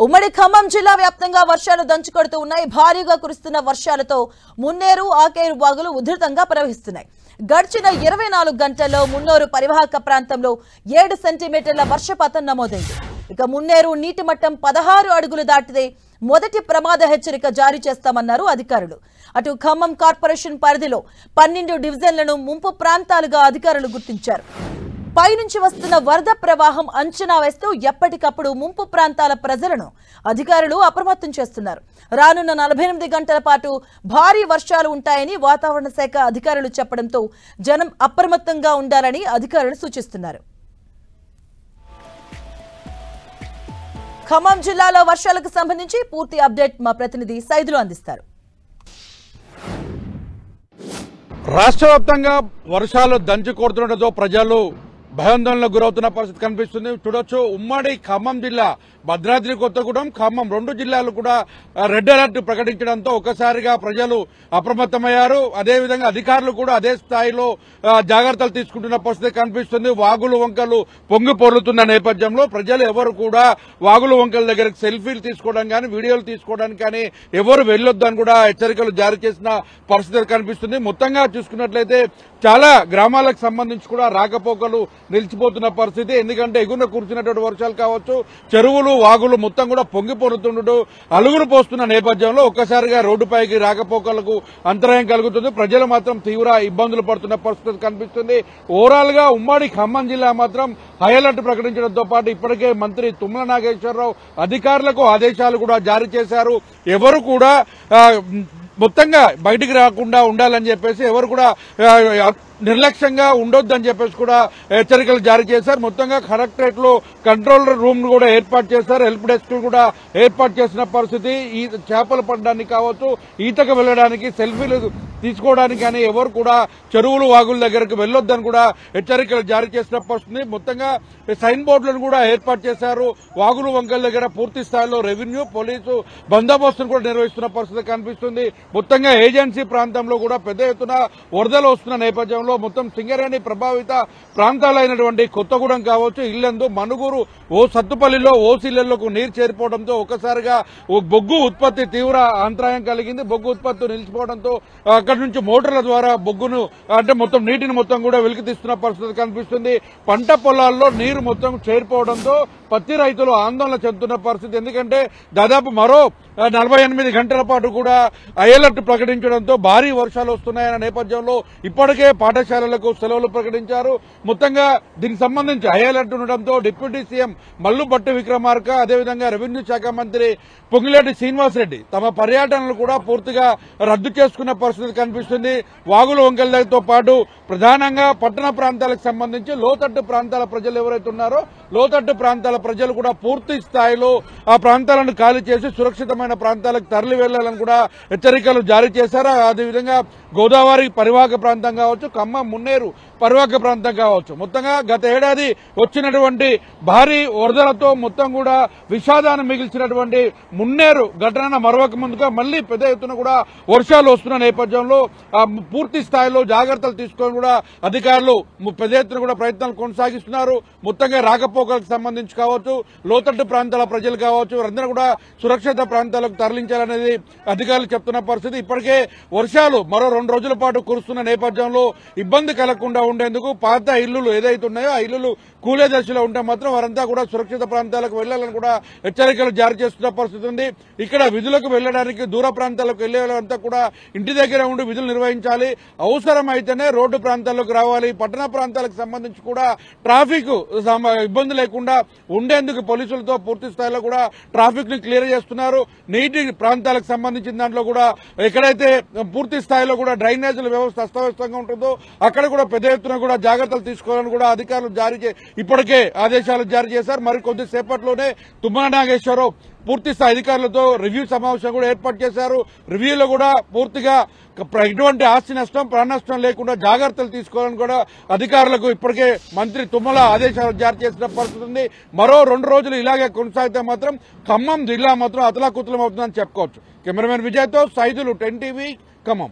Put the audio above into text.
ఉమ్మడి ఖమ్మం జిల్లా వ్యాప్తంగా వర్షాలు దంచుకొడుతూ ఉన్నాయి. భారీగా కురుస్తున్న వర్షాలతో మున్నేరు, ఆకేరు వాగులు ఉధృతంగా ప్రవహిస్తున్నాయి. గడిచిన 24 గంటల్లో మున్నూరు పరివాహక ప్రాంతంలో 7 సెంటీమీటర్ల వర్షపాతం నమోదైంది. ఇక మున్నేరు నీటి మట్టం 16 అడుగులు దాటితే మొదటి ప్రమాద హెచ్చరిక జారీ చేస్తామన్నారు అధికారులు. అటు ఖమ్మం కార్పొరేషన్ పరిధిలో 12 డివిజన్లను ముంపు ప్రాంతాలుగా అధికారులు గుర్తించారు. పైనుంచి వస్తున్న వరద ప్రవాహం అంచనా వేస్తూ ఎప్పటికప్పుడు ముంపు ప్రాంతాల ప్రజలను అధికారులు అప్రమత్తం చేస్తున్నారు. రానున్న 48 గంటల పాటు భారీ వర్షాలు ఉంటాయని వాతావరణ శాఖ అధికారులు చెప్పడంతో జనం అప్రమత్తంగా ఉండాలని అధికారులు సూచిస్తున్నారు. ఖమ్మం జిల్లాలో వర్షాలకు సంబంధించి పూర్తి అప్డేట్ మా ప్రతినిధి సైదులు అందిస్తారు. రాష్ట్ర వ్యాప్తంగా వర్షాలు దంచి కొడుతుండటంతో ప్రజలు భయాందోళనకు గురవుతున్న పరిస్థితి కనిపిస్తుంది. చూడొచ్చు, ఉమ్మడి ఖమ్మం జిల్లా, భద్రాద్రి కొత్తగూడెం, ఖమ్మం 2 జిల్లాలు కూడా రెడ్ అలర్ట్ ప్రకటించడంతో ఒక్కసారిగా ప్రజలు అప్రమత్తమయ్యారు. అదేవిధంగా అధికారులు కూడా అదే స్థాయిలో జాగ్రత్తలు తీసుకుంటున్న పరిస్థితి కనిపిస్తుంది. వాగులు వంకలు పొంగి పొర్లుతున్న నేపథ్యంలో ప్రజలు ఎవరు కూడా వాగులు వంకల దగ్గరకు సెల్ఫీలు తీసుకోవడం కానీ, వీడియోలు తీసుకోవడానికి కానీ ఎవరు వెళ్లొద్దని కూడా హెచ్చరికలు జారీ చేసిన పరిస్థితి కనిపిస్తుంది. మొత్తంగా చూసుకున్నట్లయితే చాలా గ్రామాలకు సంబంధించి కూడా రాకపోకలు నిలిచిపోతున్న పరిస్థితి. ఎందుకంటే ఎగురున కురిసినటువంటి వర్షాలు కావచ్చు, చెరువులు వాగులు మొత్తం కూడా పొంగి పొరుతుండటం, అలుగులు పోస్తున్న నేపథ్యంలో ఒక్కసారిగా రోడ్డుపైకి రాకపోకలకు అంతరాయం కలుగుతుంది. ప్రజలు మాత్రం తీవ్ర ఇబ్బందులు పడుతున్న పరిస్థితి కనిపిస్తుంది. ఓవరాల్ గా ఉమ్మడి ఖమ్మం జిల్లా మాత్రం హై అలర్ట్ ప్రకటించడంతో పాటు ఇప్పటికే మంత్రి తుమ్మల నాగేశ్వరరావు అధికారులకు ఆదేశాలు కూడా జారీ చేశారు. ఎవరు కూడా మొత్తంగా బయటికి రాకుండా ఉండాలని చెప్పేసి, ఎవరు కూడా నిర్లక్ష్యంగా ఉండొద్దని చెప్పేసి కూడా హెచ్చరికలు జారీ చేశారు. మొత్తంగా కలెక్టరేట్ లో కంట్రోల్ రూమ్ కూడా ఏర్పాటు చేశారు. హెల్ప్ డెస్క్ కూడా ఏర్పాటు చేసిన పరిస్థితి. ఈ చేపలు పడడానికి కావచ్చు, ఈతకు వెళ్లడానికి, సెల్ఫీలు తీసుకోవడానికి కానీ ఎవరు కూడా చెరువులు వాగుల దగ్గరకు వెళ్లొద్దని కూడా హెచ్చరికలు జారీ చేసిన పరిస్థితి. మొత్తంగా సైన్ బోర్డులను కూడా ఏర్పాటు చేశారు. వాగులు వంకల దగ్గర పూర్తి స్థాయిలో రెవెన్యూ, పోలీసు బందోబస్తును కూడా నిర్వహిస్తున్న పరిస్థితి కనిపిస్తుంది. మొత్తంగా ఏజెన్సీ ప్రాంతంలో కూడా పెద్ద ఎత్తున వరదలు వస్తున్న నేపథ్యంలో మొత్తం సింగరేణి ప్రభావిత ప్రాంతాలైనటువంటి కొత్తగూడెం కావచ్చు, ఇల్లందు, మనుగూరు, సత్తుపల్లిలో ఓసీలకు నీరు చేరిపోవడంతో ఒక్కసారిగా బొగ్గు ఉత్పత్తి తీవ్ర అంతరాయం కలిగింది. బొగ్గు ఉత్పత్తి నిలిచిపోవడంతో అక్కడి నుంచి మోటార్ల ద్వారా బొగ్గును అంటే మొత్తం నీటిని మొత్తం కూడా వెలికితీస్తున్న పరిస్థితి కనిపిస్తుంది. పంట పొలాల్లో నీరు మొత్తం చేరిపోవడంతో పత్తి రైతులు ఆందోళన చెందుతున్న పరిస్థితి. ఎందుకంటే దాదాపు మరో 48 గంటల పాటు కూడా హై అలర్ట్ ప్రకటించడంతో భారీ వర్షాలు వస్తున్నాయన్న నేపథ్యంలో ఇప్పటికే పాఠశాలలకు సెలవులు ప్రకటించారు. మొత్తంగా దీనికి సంబంధించి హై అలర్ట్ ఉండడంతో డిప్యూటీ సీఎం మల్లుభట్టి విక్రమార్క, అదేవిధంగా రెవెన్యూ శాఖ మంత్రి పొంగులేటి శ్రీనివాసరెడ్డి తమ పర్యటనలు కూడా పూర్తిగా రద్దు చేసుకున్న పరిస్థితి కనిపిస్తుంది. వాగుల వంకలతో పాటు ప్రధానంగా పట్టణ ప్రాంతాలకు సంబంధించి లోతట్టు ప్రాంతాల ప్రజలు ఎవరైతే ఉన్నారో లోతట్టు ప్రాంతాల ప్రజలు కూడా పూర్తి స్థాయిలో ఆ ప్రాంతాలను ఖాళీ చేసి సురక్షితమైన ప్రాంతాలకు తరలి వెళ్లాలని కూడా హెచ్చరికలు జారీ చేశారు. అదేవిధంగా గోదావరి పరివాహక ప్రాంతం కావచ్చు, ఖమ్మం మున్నేరు పరివాహక ప్రాంతం కావచ్చు, మొత్తంగా గత ఏడాది వచ్చినటువంటి భారీ వరదలతో మొత్తం కూడా విషాదాన్ని మిగిల్చినటువంటి మున్నేరు ఘటన మరొక ముందుగా మళ్లీ పెద్ద ఎత్తున కూడా వర్షాలు వస్తున్న నేపథ్యంలో పూర్తి స్థాయిలో జాగ్రత్తలు తీసుకొని కూడా అధికారులు పెద్ద ఎత్తున కూడా ప్రయత్నాలు కొనసాగిస్తున్నారు. మొత్తంగా రాకపోకలకు సంబంధించి కావచ్చు, లోతట్టు ప్రాంతాల ప్రజలు కావచ్చు, వారందరూ కూడా సురక్షిత ప్రాంతాలకు తరలించాలనేది అధికారులు చెప్తున్న పరిస్థితి. ఇప్పటికే వర్షాలు మరో 2 రోజుల పాటు కురుస్తున్న నేపథ్యంలో ఇబ్బంది కలగకుండా ఉండేందుకు పాత ఇళ్లు ఏదైతే ఉన్నాయో ఆ ఇళ్లు కూలే దశలో ఉంటే మాత్రం వారంతా కూడా సురక్షిత ప్రాంతాలకు వెళ్లాలని కూడా హెచ్చరికలు జారీ చేస్తున్న పరిస్థితి ఉంది. ఇక్కడ విధులకు వెళ్లడానికి దూర ప్రాంతాలకు వెళ్లే వాళ్ళంతా కూడా ఇంటి దగ్గర ఉండి విధులు నిర్వహించాలి. అవసరమైతేనే రోడ్డు ప్రాంతాల్లోకి రావాలి. పట్టణ ప్రాంతాలకు సంబంధించి కూడా ట్రాఫిక్ ఇబ్బంది లేకుండా ఉండేందుకు పోలీసులతో పూర్తి స్థాయిలో కూడా ట్రాఫిక్ ని క్లియర్ చేస్తున్నారు. నీటి ప్రాంతాలకు సంబంధించిన దాంట్లో కూడా ఎక్కడైతే పూర్తి స్థాయిలో కూడా డ్రైనేజీల వ్యవస్థ అస్తవ్యస్తంగా ఉంటుందో అక్కడ కూడా పెద్ద ఎత్తున కూడా జాగ్రత్తలు తీసుకోవాలని కూడా అధికారులు ఇప్పటికే ఆదేశాలు జారీ చేశారు. మరి కొద్దిసేపట్లోనే తుమ్మల నాగేశ్వరరావు పూర్తి స్థాయి అధికారులతో రివ్యూ సమావేశం కూడా ఏర్పాటు చేశారు. రివ్యూలో కూడా పూర్తిగా ఎటువంటి ఆస్తి నష్టం, ప్రాణ నష్టం లేకుండా జాగ్రత్తలు తీసుకోవాలని కూడా అధికారులకు ఇప్పటికే మంత్రి తుమ్మల ఆదేశాలు జారీ చేసిన పరిస్థితి ఉంది. మరో 2 రోజులు ఇలాగే కొనసాగితే మాత్రం ఖమ్మం జిల్లా మాత్రం అతలాకుతలం అవుతుందని చెప్పుకోవచ్చు. కెమెరామెన్ విజయ్తో సైదులు, 10 టీవీ, ఖమ్మం.